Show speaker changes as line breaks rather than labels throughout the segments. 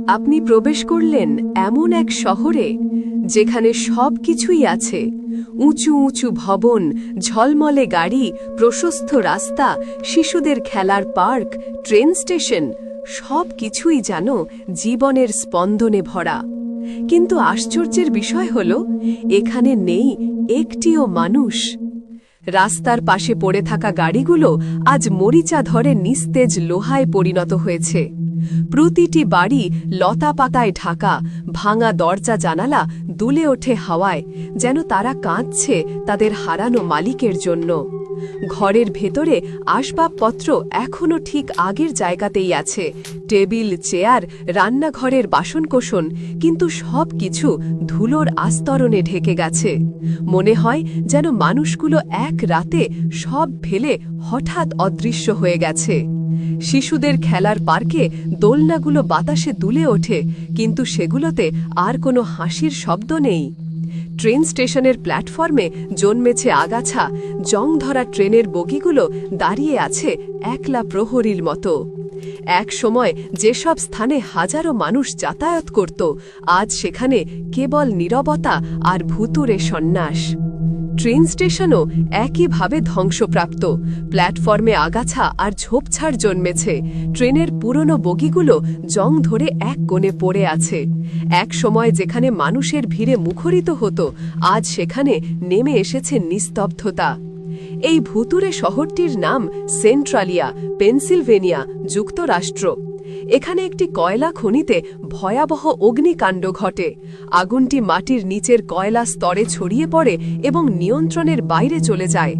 আপনি প্রবেশ করলেন এমন এক শহরে যেখানে সবকিছুই আছে, উঁচু উঁচু ভবন, ঝলমলে গাড়ি, প্রশস্ত রাস্তা, শিশুদের খেলার পার্ক, ট্রেন স্টেশন, সবকিছুই যেন জীবনের স্পন্দনে ভরা। কিন্তু আশ্চর্যের বিষয় হল, এখানে নেই একটিও মানুষ। রাস্তার পাশে পড়ে থাকা গাড়িগুলো আজ মরিচা ধরে নিস্তেজ লোহায় পরিণত হয়েছে। প্রতিটি বাড়ি লতা পাতায় ঢাকা, ভাঙা দরজা জানালা দুলে ওঠে হাওয়ায়, যেন তারা কাঁদছে তাদের হারানো মালিকের জন্য। ঘরের ভেতরে আসবাবপত্র এখনও ঠিক আগের জায়গাতেই আছে, টেবিল, চেয়ার, রান্নাঘরের বাসনকোসন, কিন্তু সব কিছু ধুলোর আস্তরণে ঢেকে গেছে। মনে হয় যেন মানুষগুলো এক রাতে সব ফেলে হঠাৎ অদৃশ্য হয়ে গেছে। শিশুদের খেলার পার্কে দোলনাগুলো বাতাসে দুলে ওঠে, কিন্তু সেগুলোতে আর কোনো হাসির শব্দ নেই। ট্রেন স্টেশনের প্ল্যাটফর্মে জন্মেছে আগাছা, জং ধরা ট্রেনের বগিগুলো দাঁড়িয়ে আছে একলা প্রহরীর মতো। এক সময় যেসব স্থানে হাজারো মানুষ যাতায়াত করত, আজ সেখানে কেবল নীরবতা আর ভুতুড়ে সন্ন্যাস। ট্রেন স্টেশনও একইভাবে ধ্বংসপ্রাপ্ত। প্ল্যাটফর্মে আগাছা আর ঝোপঝাড় জন্মেছে, ট্রেনের পুরনো বগিগুলো জং ধরে এক কোণে পড়ে আছে। এক সময় যেখানে মানুষের ভিড়ে মুখরিত হতো, আজ সেখানে নেমে এসেছে নিস্তব্ধতা। এই ভুতুড়ে শহরটির নাম সেন্ট্রালিয়া, পেনসিলভেনিয়া, যুক্তরাষ্ট্র। এখানে একটি কয়লা খনিতে ভয়াবহ অগ্নিকাণ্ড ঘটে। আগুনটি মাটির নিচের কয়লা স্তরে ছড়িয়ে পড়ে এবং নিয়ন্ত্রণের বাইরে চলে যায়।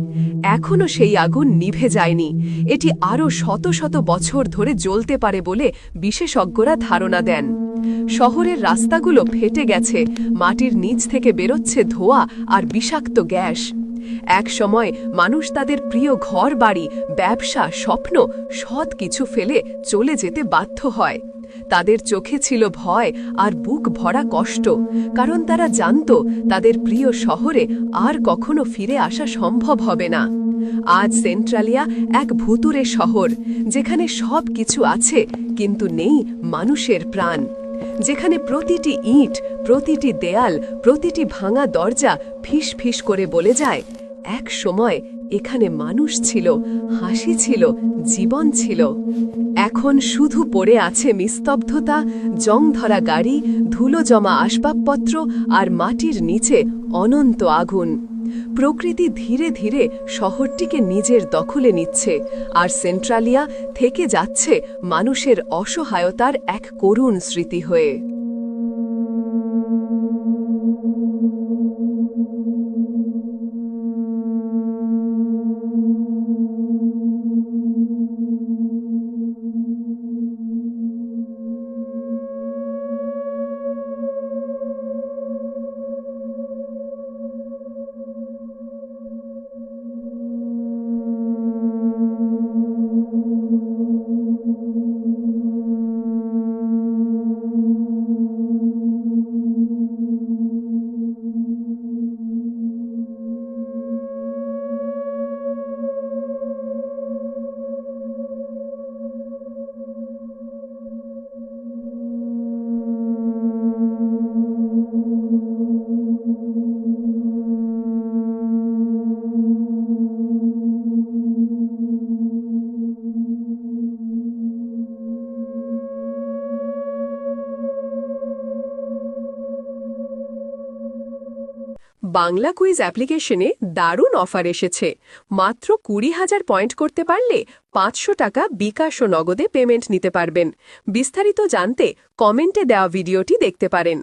এখনও সেই আগুন নিভে যায়নি। এটি আরও শত শত বছর ধরে জ্বলতে পারে বলে বিশেষজ্ঞরা ধারণা দেন। শহরের রাস্তাগুলো ফেটে গেছে, মাটির নিচ থেকে বেরোচ্ছে ধোঁয়া আর বিষাক্ত গ্যাস। এক সময় মানুষ তাদের প্রিয় ঘর বাড়ি, ব্যবসা, স্বপ্ন সব কিছু ফেলে চলে যেতে বাধ্য হয়। তাদের চোখে ছিল ভয় আর বুক ভরা কষ্ট, কারণ তারা জানত তাদের প্রিয় শহরে আর কখনো ফিরে আসা সম্ভব হবে না। আজ সেন্ট্রালিয়া এক ভুতুড়ে শহর, যেখানে সব কিছু আছে কিন্তু নেই মানুষের প্রাণ। যেখানে প্রতিটি ইট, প্রতিটি দেয়াল, প্রতিটি ভাঙা দরজা ফিস ফিস করে বলে যায়, এক সময় এখানে মানুষ ছিল, হাসি ছিল, জীবন ছিল। এখন শুধু পড়ে আছে নিস্তব্ধতা, জং ধরা গাড়ি, ধুলো জমা আসবাবপত্র আর মাটির নিচে অনন্ত আগুন। প্রকৃতি ধীরে ধীরে শহরটিকে নিজের দখলে নিচ্ছে, আর সেন্ট্রালিয়া থেকে যাচ্ছে মানুষের অসহায়তার এক করুণ স্মৃতি হয়ে। বাংলা কুইজ অ্যাপ্লিকেশনে দারুণ অফার এসেছে। মাত্র 20,000 পয়েন্ট করতে পারলে 500 টাকা বিকাশ ও নগদে পেমেন্ট নিতে পারবেন। বিস্তারিত জানতে কমেন্টে দেওয়া ভিডিওটি দেখতে পারেন।